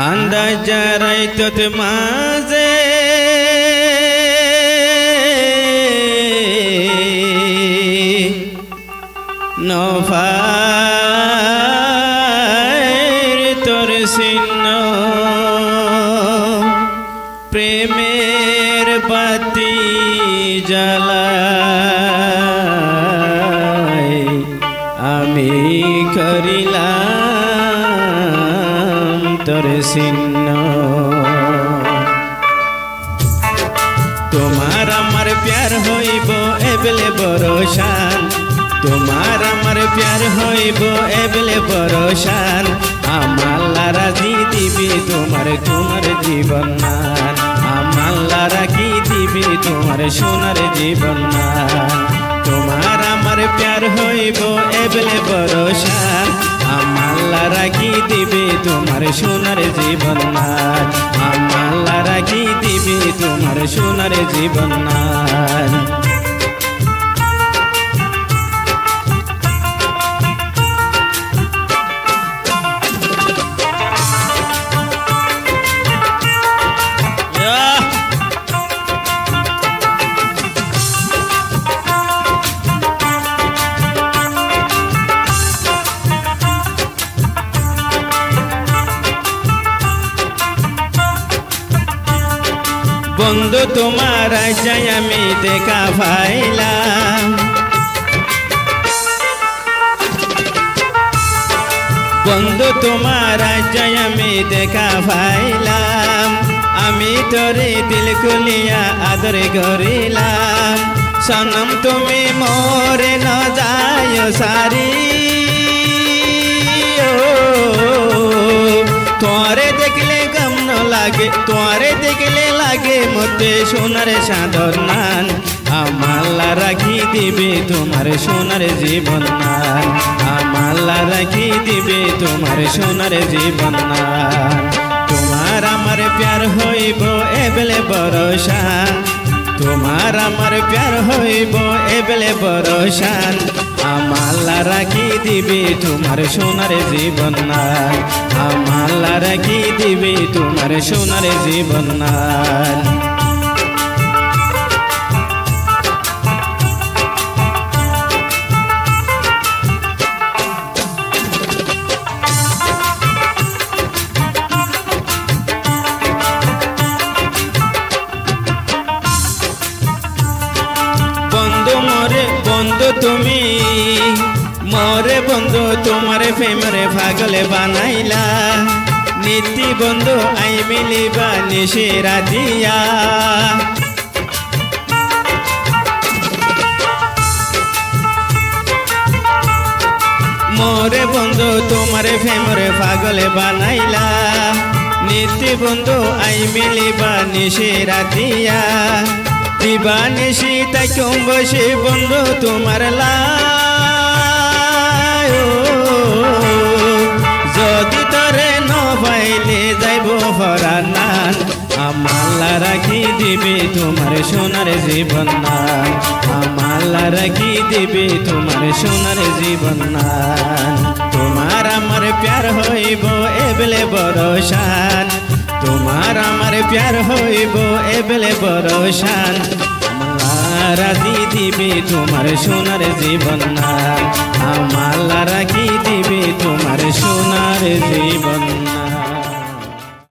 আন্দাজ রাইতত মাঝে নফায়ের তোর চিহ্ন প্রেমের বাতি জ্বালায় আমি করিলাম তোর চিহ্ন। তোমার আমার প্যার হইব এবলে বরসান, তোমার আমার প্যার হইব এবলে বরসান, আমার রাজি দিবি তোমার তোমার জীবন মান, আমার রাখি দিবি তোমার সোনার জীবন মান। তোমার আমার প্যার হইব এবলে বরসান, আমার রাখি দিবি তোমার সোনার জীবন মান, আমার রাখি দিবি তোমার সোনার জীবন মান। বন্ধু তোমার যাই আমি দেখা পাইলাম, বন্ধু তোমার যাই আমি দেখা পাইলাম, আমি তোরে দিল খুলিয়া আদরে করিলাম, সনম তুমি মোরে ন যায় সারি, তোরে দেখলে গম ন লাগে, তোরে দেখলে লাগে মতে সোনার সাধর নান, আমার রাখি দিবে তোমার সোনার জীবন নান, আমার রাখি দিবে তোমার সোনার জীবন নান। তোমার আমার প্যার হইব এবলে বরসান, তোমার আমার প্যার হইব এবলে বরসান, আমার রাখি দিবে তোমার সোনার জীবন নান, আমার রাখি দিবে তোমার সোনার জীবন নান। বন্ধু তুমি মোরে বন্ধু তোমার প্রেমরে পাগলে বানাইলা, নীতি বন্ধু আই মিলিবা নিশে রাতিয়া, মোরে বন্ধু তোমার প্রেমরে পাগলে বানাইলা, নীতি বন্ধু আই মিলিবা নিশে রাতিয়া, দিবানিশি তাই কম বসে বন্ধু তোমার লাই, যদি তরে ন পাইলে যাইব ফরানান, আমার রাখি দিবে তোমার সোনার জীবন নান, আমার রাখি দিবে তোমার সোনার জীবন নান। তোমার আমার প্যার হইব এবলে বরসান, তোমার আমার প্যার হইব এবলে বরসান, আমার রাখি দিবে তোমার সোনার জীবন নান, আমার রাখি দিবে তোমার সোনার জীবন।